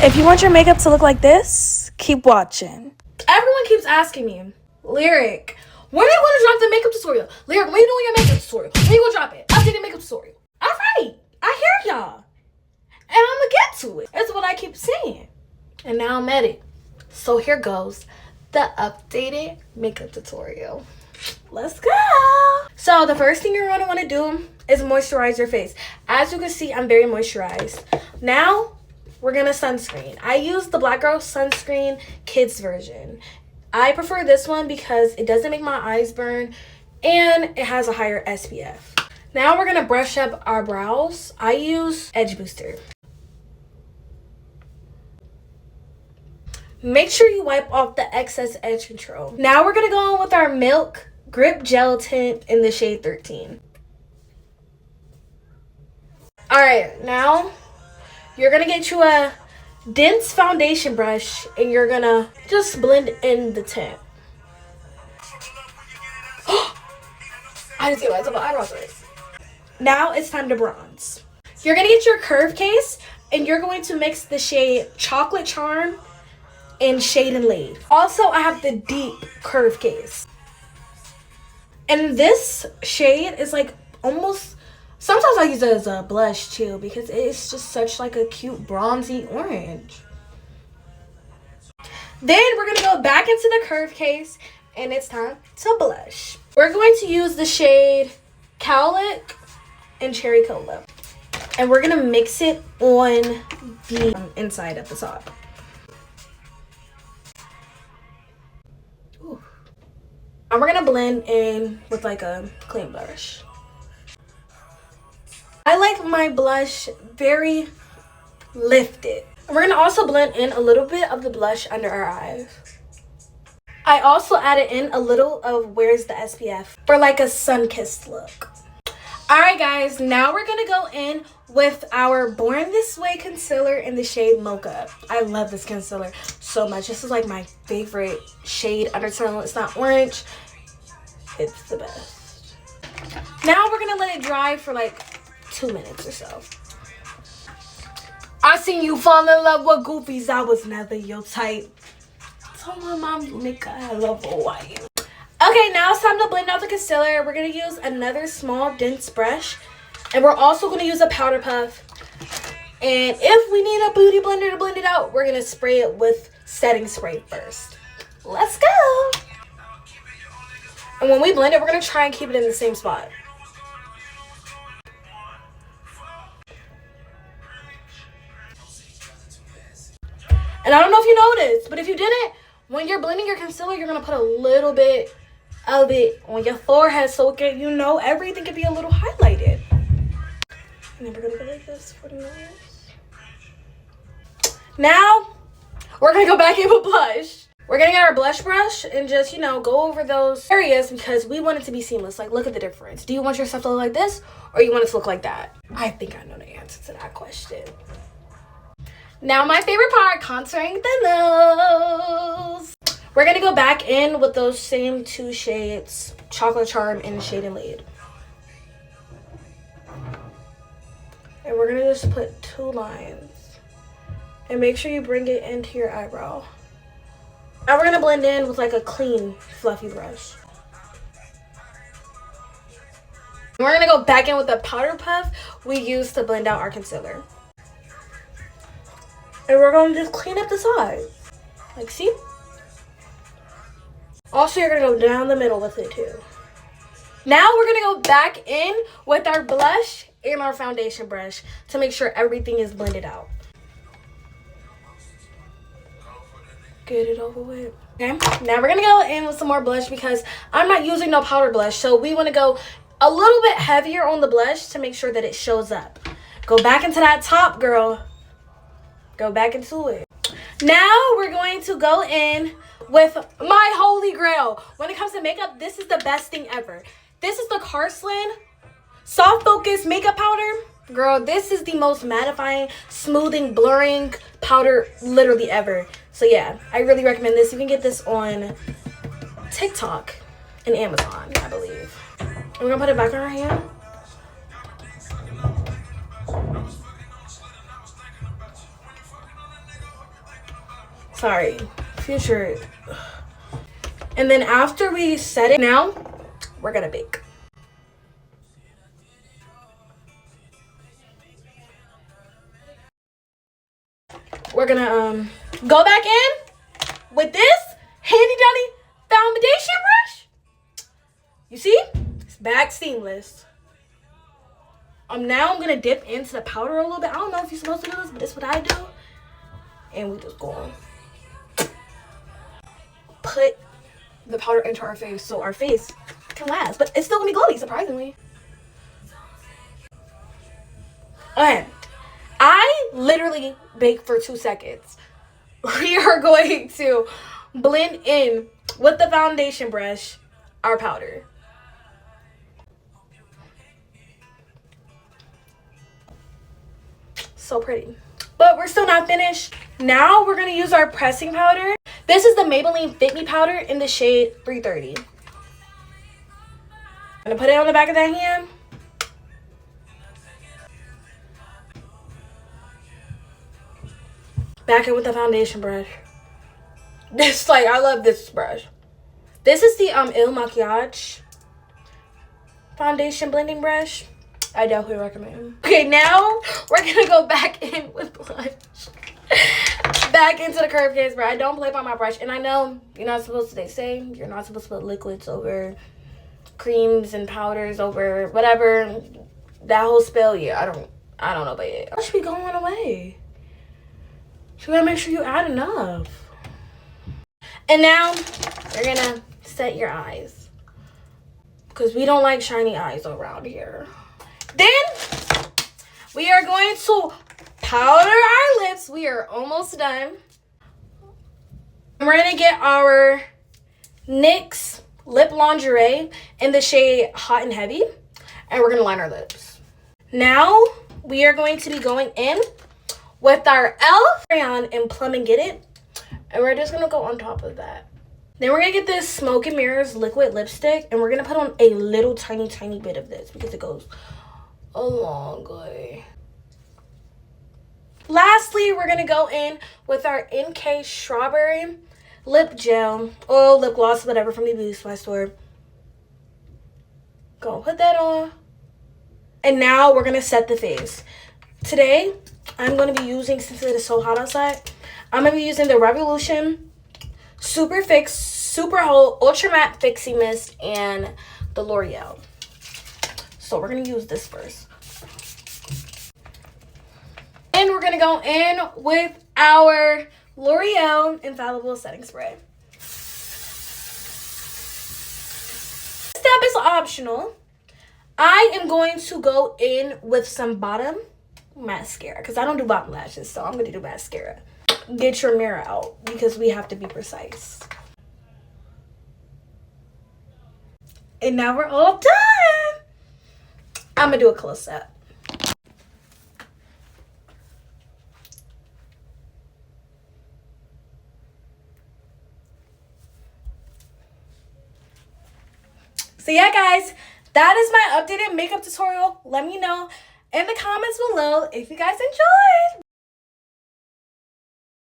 If you want your makeup to look like this, keep watching. Everyone keeps asking me, Lyric, when are you going to drop the makeup tutorial? Lyric, when are you doing your makeup tutorial? When are you going to drop it? Updated makeup tutorial. All right, I hear y'all. And I'm going to get to it. That's what I keep saying. And now I'm at it. So here goes the updated makeup tutorial. Let's go. So the first thing you're going to want to do is moisturize your face. As you can see, I'm very moisturized. Now, we're going to sunscreen. I use the Black Girl Sunscreen Kids version. I prefer this one because it doesn't make my eyes burn and it has a higher SPF. Now we're going to brush up our brows. I use Edge Booster. Make sure you wipe off the excess edge control. Now we're going to go on with our Milk Grip Gel Tint in the shade 13. Alright, now you're going to get you a dense foundation brush and you're going to just blend in the tint. I didn't see myself my eyebrows raised. Now it's time to bronze. You're going to get your curve case and you're going to mix the shade Chocolate Charm and Shade and Laid. Also, I have the deep curve case. And this shade is like almost, sometimes I use it as a blush too because it's just such like a cute bronzy orange. Then we're going to go back into the curve case and it's time to blush. We're going to use the shade Cowlick and Cherry Cola. And we're going to mix it on the inside of the top. And we're going to blend in with like a clean brush. I like my blush very lifted. And we're going to also blend in a little bit of the blush under our eyes. I also added in a little of Where's the SPF for like a sun-kissed look. Alright guys, now we're going to go in with our Born This Way concealer in the shade Mocha. I love this concealer so much. This is like my favorite shade undertone. It's not orange. It's the best. Now we're going to let it dry for like 2 minutes or so. I seen you fall in love with goofies. I was never your type. Tell my mom, nigga, I love Hawaii. Okay, now it's time to blend out the concealer. We're going to use another small dense brush. And we're also going to use a powder puff. And if we need a beauty blender to blend it out, we're going to spray it with setting spray first. Let's go. And when we blend it, we're going to try and keep it in the same spot. And I don't know if you noticed, but if you didn't, when you're blending your concealer, you're going to put a little bit of it on your forehead so everything can be a little highlighted. And then we're going to go like this for the nose. Now, we're going to go back in with blush. We're going to get our blush brush and just, go over those areas because we want it to be seamless. Like, look at the difference. Do you want your stuff to look like this or you want it to look like that? I think I know the answer to that question. Now, my favorite part, contouring the nose. We're going to go back in with those same two shades, Chocolate Charm and Shade and Laid. And we're going to just put 2 lines. And make sure you bring it into your eyebrow. Now we're going to blend in with like a clean, fluffy brush. And we're going to go back in with the powder puff we used to blend out our concealer. And we're going to just clean up the sides. Like, see? Also, you're going to go down the middle with it too. Now we're going to go back in with our blush and our foundation brush to make sure everything is blended out. Get it over with. Okay, now we're going to go in with some more blush because I'm not using no powder blush. So we want to go a little bit heavier on the blush to make sure that it shows up. Go back into that top, girl. Go back into it. Now we're going to go in with my holy grail. When it comes to makeup, this is the best thing ever. This is the Carslin Soft Focus Makeup Powder. Girl, this is the most mattifying, smoothing, blurring powder literally ever. So yeah, I really recommend this. You can get this on TikTok and Amazon, I believe. We're gonna put it back on our hand. Sorry, future. And then after we set it, now we're gonna bake. We're gonna go back in with this handy dandy foundation brush. You see, it's back seamless. Now I'm gonna dip into the powder a little bit. I don't know if you're supposed to do this, but this is what I do. And we just go on. Put the powder into our face so our face can last, but it's still gonna be glowy, surprisingly. Okay, I literally bake for 2 seconds. We are going to blend in with the foundation brush our powder. So pretty. But we're still not finished. Now we're gonna use our pressing powder. This is the Maybelline Fit Me powder in the shade 330. I'm gonna put it on the back of that hand. Back in with the foundation brush. This, like, I love this brush. This is the Il Makiage foundation blending brush. I definitely recommend. Okay, now we're gonna go back in with blush. Back into the curve case, bro. I don't play by my brush, and I know you're not supposed to. They say you're not supposed to put liquids over creams and powders over whatever. That whole spell, yeah. I don't know, but yeah. That should be going away. So you gotta make sure you add enough. And now you're gonna set your eyes, because we don't like shiny eyes around here. Then we are going to powder our lips. We are almost done. We're gonna get our NYX Lip Lingerie in the shade Hot and Heavy, and we're gonna line our lips. Now we are going to be going in with our e.l.f. crayon in Plum and Get It, and we're just gonna go on top of that. Then we're gonna get this Smoke and Mirrors liquid lipstick, and we're gonna put on a little tiny bit of this because it goes a long way. Lastly, we're gonna go in with our NK Strawberry lip gel or lip gloss, whatever, from the beauty supply store. Go put that on, and now we're gonna set the face. Today I'm gonna be using, since it is so hot outside, I'm gonna be using the Revolution Super Fix Super Hold Ultra Matte Fixie Mist and the L'Oreal. So we're gonna use this first. And we're gonna go in with our L'Oreal Infallible Setting Spray. This step is optional. I am going to go in with some bottom mascara, because I don't do bottom lashes, so I'm gonna do mascara. Get your mirror out, because we have to be precise. And now we're all done. I'm gonna do a close up. So yeah, guys, that is my updated makeup tutorial. Let me know in the comments below if you guys enjoyed.